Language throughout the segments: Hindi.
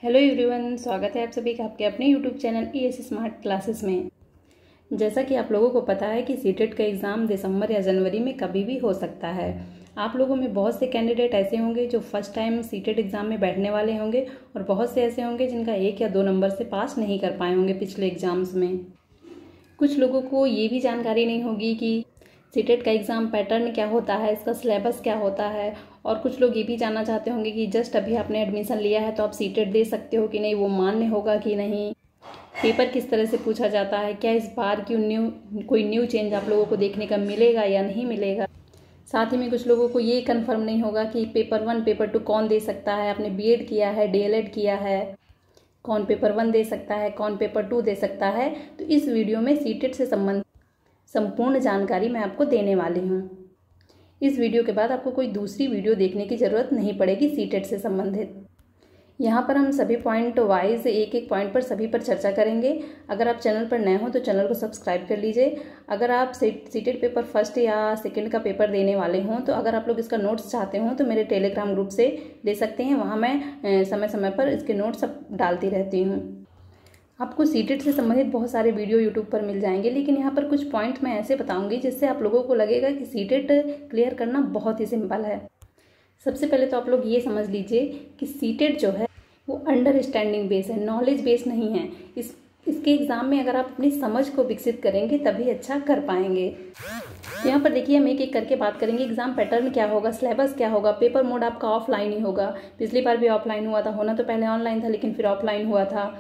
हेलो एवरीवन, स्वागत है आप सभी का आपके अपने YouTube channel ES smart classes में। जैसा कि आप लोगों को पता है कि सीटेट का एग्ज़ाम दिसंबर या जनवरी में कभी भी हो सकता है। आप लोगों में बहुत से कैंडिडेट ऐसे होंगे जो फर्स्ट टाइम सीटेट एग्ज़ाम में बैठने वाले होंगे और बहुत से ऐसे होंगे जिनका 1 या 2 नंबर से पास नहीं कर पाए होंगे पिछले एग्ज़ाम्स में। कुछ लोगों को ये भी जानकारी नहीं होगी कि सीटेट का एग्ज़ाम पैटर्न क्या होता है, इसका सिलेबस क्या होता है, और कुछ लोग ये भी जानना चाहते होंगे कि जस्ट अभी आपने एडमिशन लिया है तो आप सीटेट दे सकते हो कि नहीं, वो मान्य होगा कि नहीं, पेपर किस तरह से पूछा जाता है, क्या इस बार की कोई न्यू चेंज आप लोगों को देखने का मिलेगा या नहीं मिलेगा। साथ ही में कुछ लोगों को ये कंफर्म नहीं होगा कि पेपर 1 पेपर 2 कौन दे सकता है। आपने BEd किया है, DLEd किया है, कौन पेपर 1 दे सकता है, कौन पेपर 2 दे सकता है। तो इस वीडियो में सीटेट से संबंधित संपूर्ण जानकारी मैं आपको देने वाली हूँ। इस वीडियो के बाद आपको कोई दूसरी वीडियो देखने की ज़रूरत नहीं पड़ेगी सीटेट से संबंधित। यहाँ पर हम सभी पॉइंट वाइज एक एक पॉइंट पर सभी पर चर्चा करेंगे। अगर आप चैनल पर नए हो तो चैनल को सब्सक्राइब कर लीजिए। अगर आप सीटेट पेपर फर्स्ट या सेकंड का पेपर देने वाले हों तो अगर आप लोग इसका नोट्स चाहते हो तो मेरे टेलीग्राम ग्रुप से ले सकते हैं। वहाँ मैं समय समय पर इसके नोट्स सब डालती रहती हूँ। आपको सीटेट से संबंधित बहुत सारे वीडियो यूट्यूब पर मिल जाएंगे, लेकिन यहाँ पर कुछ पॉइंट मैं ऐसे बताऊंगी जिससे आप लोगों को लगेगा कि सीटेट क्लियर करना बहुत ही सिंपल है। सबसे पहले तो आप लोग ये समझ लीजिए कि सीटेट जो है वो अंडरस्टैंडिंग बेस है, नॉलेज बेस नहीं है। इसके एग्ज़ाम में अगर आप अपनी समझ को विकसित करेंगे तभी अच्छा कर पाएंगे। यहाँ पर देखिए हम एक एक करके बात करेंगे। एग्जाम पैटर्न क्या होगा, सिलेबस क्या होगा, पेपर मोड आपका ऑफलाइन ही होगा। पिछली बार भी ऑफलाइन हुआ था, होना तो पहले ऑनलाइन था लेकिन फिर ऑफलाइन हुआ था।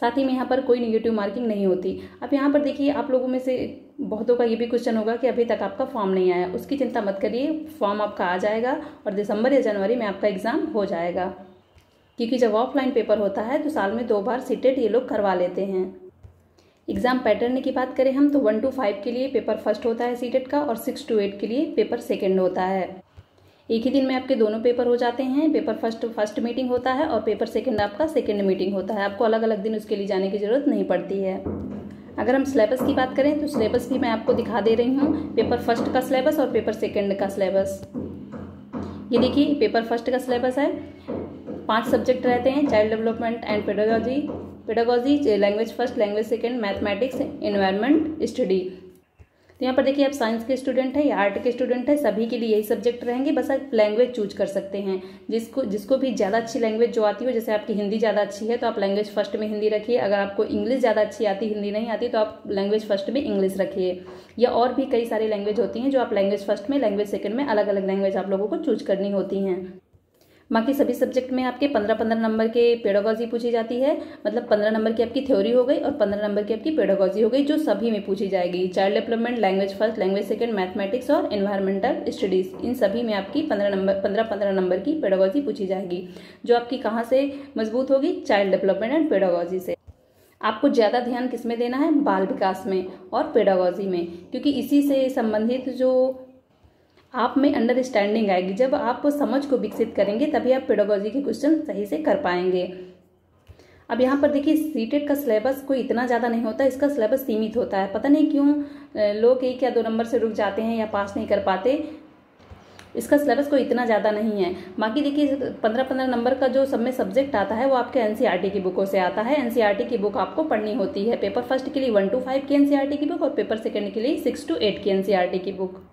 साथ ही में यहाँ पर कोई नेगेटिव मार्किंग नहीं होती। अब यहाँ पर देखिए आप लोगों में से बहुतों का ये भी क्वेश्चन होगा कि अभी तक आपका फॉर्म नहीं आया। उसकी चिंता मत करिए, फॉर्म आपका आ जाएगा और दिसंबर या जनवरी में आपका एग्ज़ाम हो जाएगा। क्योंकि जब ऑफलाइन पेपर होता है तो साल में 2 बार सीटेट ये लोग करवा लेते हैं। एग्ज़ाम पैटर्न की बात करें हम तो 1 to 5 के लिए पेपर फर्स्ट होता है सीटेट का और 6 to 8 के लिए पेपर सेकेंड होता है। एक ही दिन में आपके दोनों पेपर हो जाते हैं। पेपर फर्स्ट मीटिंग होता है और पेपर सेकंड आपका सेकंड मीटिंग होता है। आपको अलग अलग दिन उसके लिए जाने की ज़रूरत नहीं पड़ती है। अगर हम सिलेबस की बात करें तो सिलेबस भी मैं आपको दिखा दे रही हूँ, पेपर फर्स्ट का सिलेबस और पेपर सेकंड का सिलेबस। ये देखिए पेपर फर्स्ट का सिलेबस है। 5 सब्जेक्ट रहते हैं, child development and pedagogy, language first, language second, mathematics, environment study. तो यहाँ पर देखिए आप साइंस के स्टूडेंट हैं या आर्ट के स्टूडेंट हैं, सभी के लिए यही सब्जेक्ट रहेंगे। बस आप लैंग्वेज चूज कर सकते हैं। जिसको भी ज़्यादा अच्छी लैंग्वेज जो आती हो, जैसे आपकी हिंदी ज़्यादा अच्छी है तो आप लैंग्वेज फर्स्ट में हिंदी रखिए। अगर आपको इंग्लिश ज़्यादा अच्छी आती, हिंदी नहीं आती, तो आप लैंग्वेज फर्स्ट में इंग्लिश रखिए। या और भी कई सारी लैंग्वेज होती हैं जो आप लैंग्वेज फर्स्ट में, लैंग्वेज सेकंड में अलग अलग लैंग्वेज आप लोगों को चूज करनी होती हैं। बाकी सभी सब्जेक्ट में आपके 15-15 नंबर के पेडागोजी पूछी जाती है। मतलब 15 नंबर की आपकी थ्योरी हो गई और 15 नंबर की आपकी पेडागोजी हो गई, जो सभी में पूछी जाएगी। Child development, language first, language second, mathematics और एनवायरमेंटल स्टडीज, इन सभी में आपकी 15 नंबर की पेडागोजी पूछी जाएगी, जो आपकी कहाँ से मजबूत होगी, चाइल्ड डेवलपमेंट एंड पेडागोजी से। आपको ज़्यादा ध्यान किस में देना है, बाल विकास में और पेडागोजी में, क्योंकि इसी से संबंधित जो आप में अंडरस्टैंडिंग आएगी। जब आप समझ को विकसित करेंगे तभी आप पेडागोजी के क्वेश्चन सही से कर पाएंगे। अब यहाँ पर देखिए सीटेट का सिलेबस कोई इतना ज़्यादा नहीं होता, इसका सिलेबस सीमित होता है। पता नहीं क्यों लोग 1 या 2 नंबर से रुक जाते हैं या पास नहीं कर पाते। इसका सिलेबस कोई इतना ज़्यादा नहीं है। बाकी देखिए 15-15 नंबर का जो सब में सब्जेक्ट आता है वो आपके NCERT की बुकों से आता है। NCERT की बुक आपको पढ़नी होती है। पेपर फर्स्ट के लिए 1 to 5 की NCERT की बुक और पेपर सेकेंड के लिए 6 to 8 की NCERT की बुक।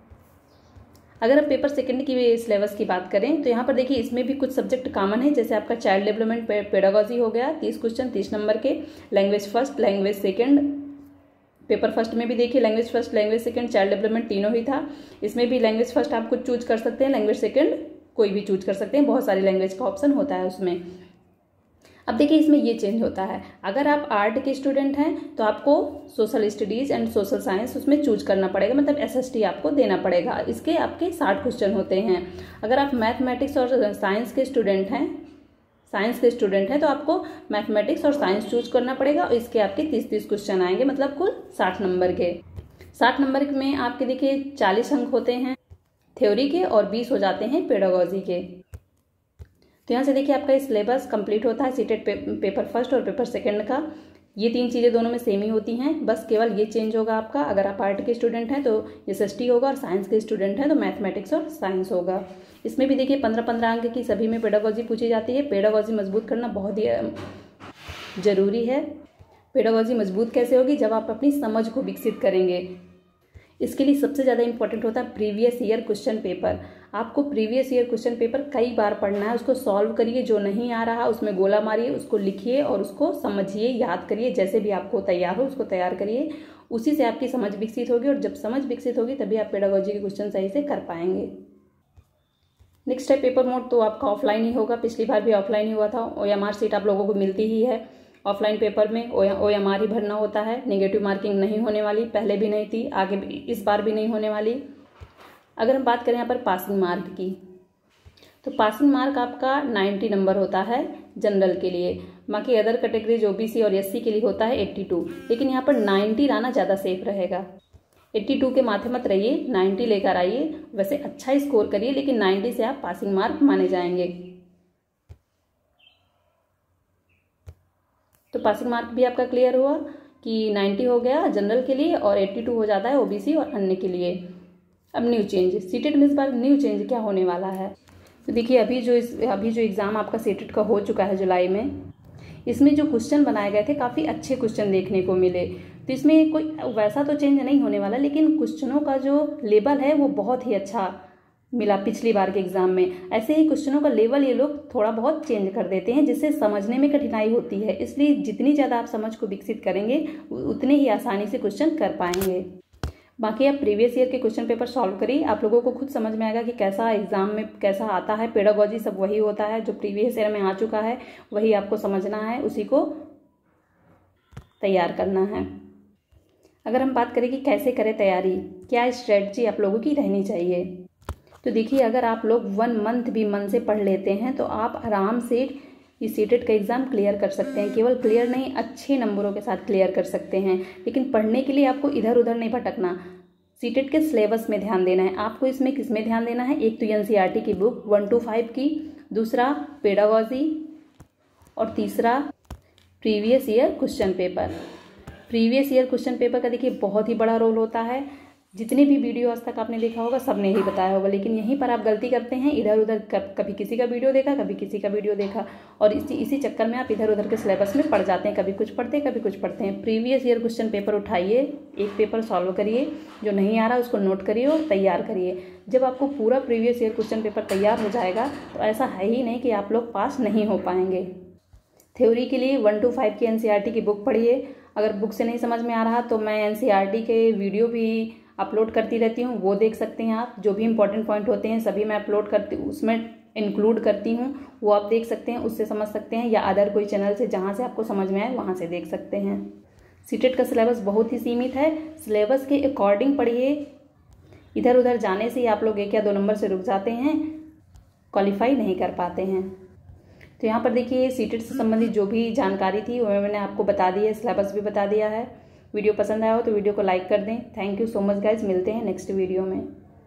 अगर हम पेपर सेकंड की सिलेबस की बात करें तो यहाँ पर देखिए इसमें भी कुछ सब्जेक्ट कॉमन है। जैसे आपका चाइल्ड डेवलपमेंट पेडागोजी हो गया, 30 क्वेश्चन 30 नंबर के। Language first, language second, paper first में भी देखिए language first, language second, child development तीनों ही था। इसमें भी लैंग्वेज फर्स्ट आप कुछ चूज कर सकते हैं, लैंग्वेज सेकंड कोई भी चूज कर सकते हैं। बहुत सारी लैंग्वेज का ऑप्शन होता है उसमें। अब देखिए इसमें ये चेंज होता है, अगर आप आर्ट के स्टूडेंट हैं तो आपको social studies and social science उसमें चूज करना पड़ेगा, मतलब SST आपको देना पड़ेगा। इसके आपके 60 क्वेश्चन होते हैं। अगर आप मैथमेटिक्स और साइंस के स्टूडेंट हैं तो आपको मैथमेटिक्स और साइंस चूज करना पड़ेगा और इसके आपके 30-30 क्वेश्चन आएंगे, मतलब कुल 60 नंबर के। 60 नंबर में आपके देखिए 40 अंक होते हैं थ्योरी के और 20 हो जाते हैं पेडागोजी के। तो यहाँ से देखिए आपका सिलेबस कंप्लीट होता है सीटेट पेपर फर्स्ट और पेपर सेकंड का। ये 3 चीज़ें दोनों में सेम ही होती हैं, बस केवल ये चेंज होगा आपका। अगर आप आर्ट के स्टूडेंट हैं तो SST होगा और साइंस के स्टूडेंट हैं तो मैथमेटिक्स और साइंस होगा। इसमें भी देखिए 15-15 अंक की सभी में पेडागोजी पूछी जाती है। पेडागोजी मजबूत करना बहुत ही ज़रूरी है। पेडागोजी मजबूत कैसे होगी? जब आप अपनी समझ को विकसित करेंगे। इसके लिए सबसे ज़्यादा इंपॉर्टेंट होता है प्रीवियस ईयर क्वेश्चन पेपर। आपको प्रीवियस ईयर क्वेश्चन पेपर कई बार पढ़ना है, उसको सॉल्व करिए, जो नहीं आ रहा उसमें गोला मारिए, उसको लिखिए और उसको समझिए, याद करिए, जैसे भी आपको तैयार हो उसको तैयार करिए। उसी से आपकी समझ विकसित होगी और जब समझ विकसित होगी तभी आप पेडागोजी के क्वेश्चन सही से कर पाएंगे। नेक्स्ट है पेपर मोड, तो आपका ऑफलाइन ही होगा। पिछली बार भी ऑफलाइन ही हुआ था। OMR सीट आप लोगों को मिलती ही है। ऑफलाइन पेपर में OMR ही भरना होता है। नेगेटिव मार्किंग नहीं होने वाली, पहले भी नहीं थी, आगे भी इस बार भी नहीं होने वाली। अगर हम बात करें यहाँ पर पासिंग मार्क की, तो पासिंग मार्क आपका 90 नंबर होता है जनरल के लिए। बाकी अदर कैटेगरीज OBC और SC के लिए होता है 82, लेकिन यहाँ पर 90 लाना ज़्यादा सेफ रहेगा। 82 के माथे मत रहिए, 90 लेकर आइए। वैसे अच्छा ही स्कोर करिए, लेकिन 90 से आप पासिंग मार्क माने जाएंगे। तो पासिंग मार्क भी आपका क्लियर हुआ कि 90 हो गया जनरल के लिए और 82 हो जाता है OBC और अन्य के लिए। अब न्यू चेंज सीटेट में इस बार न्यू चेंज क्या होने वाला है? तो देखिए अभी जो एग्ज़ाम आपका सीटेट का हो चुका है जुलाई में, इसमें जो क्वेश्चन बनाए गए थे काफ़ी अच्छे क्वेश्चन देखने को मिले। तो इसमें कोई वैसा तो चेंज नहीं होने वाला, लेकिन क्वेश्चनों का जो लेवल है वो बहुत ही अच्छा मिला पिछली बार के एग्जाम में। ऐसे ही क्वेश्चनों का लेवल ये लोग थोड़ा बहुत चेंज कर देते हैं, जिससे समझने में कठिनाई होती है। इसलिए जितनी ज़्यादा आप समझ को विकसित करेंगे उतने ही आसानी से क्वेश्चन कर पाएंगे। बाकी आप प्रीवियस ईयर के क्वेश्चन पेपर सॉल्व करिए, आप लोगों को खुद समझ में आएगा कि कैसा एग्जाम में कैसा आता है। पेडागोजी सब वही होता है जो प्रीवियस ईयर में आ चुका है, वही आपको समझना है, उसी को तैयार करना है। अगर हम बात करें कि कैसे करें तैयारी, क्या स्ट्रेटजी आप लोगों की रहनी चाहिए, तो देखिए अगर आप लोग 1 मंथ भी मन से पढ़ लेते हैं तो आप आराम से इस सीटेट का एग्ज़ाम क्लियर कर सकते हैं। केवल क्लियर नहीं, अच्छे नंबरों के साथ क्लियर कर सकते हैं। लेकिन पढ़ने के लिए आपको इधर उधर नहीं भटकना, सीटेट के सिलेबस में ध्यान देना है। आपको इसमें किस में ध्यान देना है? एक तो NCERT की बुक 1 to 5 की, दूसरा पेडागोजी और तीसरा previous year question paper. Previous year question paper का देखिए बहुत ही बड़ा रोल होता है। जितने भी वीडियो आज तक आपने देखा होगा सब ने ही बताया होगा, लेकिन यहीं पर आप गलती करते हैं, इधर उधर कभी किसी का वीडियो देखा, कभी किसी का वीडियो देखा और इसी चक्कर में आप इधर उधर के सिलेबस में पढ़ जाते हैं। कभी कुछ पढ़ते हैं, कभी कुछ पढ़ते हैं। प्रीवियस ईयर क्वेश्चन पेपर उठाइए, एक पेपर सॉल्व करिए, जो नहीं आ रहा उसको नोट करिए और तैयार करिए। जब आपको पूरा प्रीवियस ईयर क्वेश्चन पेपर तैयार हो जाएगा तो ऐसा है ही नहीं कि आप लोग पास नहीं हो पाएंगे। थ्योरी के लिए 1 to 5 की NCERT की बुक पढ़िए। अगर बुक से नहीं समझ में आ रहा तो मैं NCERT के वीडियो भी अपलोड करती रहती हूँ, वो देख सकते हैं आप। जो भी इंपॉर्टेंट पॉइंट होते हैं सभी मैं अपलोड करती हूँ, उसमें इंक्लूड करती हूँ, वो आप देख सकते हैं, उससे समझ सकते हैं, या अदर कोई चैनल से जहाँ से आपको समझ में आए वहाँ से देख सकते हैं। सीटेट का सिलेबस बहुत ही सीमित है, सिलेबस के अकॉर्डिंग पढ़िए। इधर उधर जाने से ही आप लोग 1 या 2 नंबर से रुक जाते हैं, क्वालिफाई नहीं कर पाते हैं। तो यहाँ पर देखिए सीटेट से संबंधित जो भी जानकारी थी वो मैंने आपको बता दी है, सिलेबस भी बता दिया है। वीडियो पसंद आया हो तो वीडियो को लाइक कर दें। Thank you so much guys, मिलते हैं नेक्स्ट वीडियो में।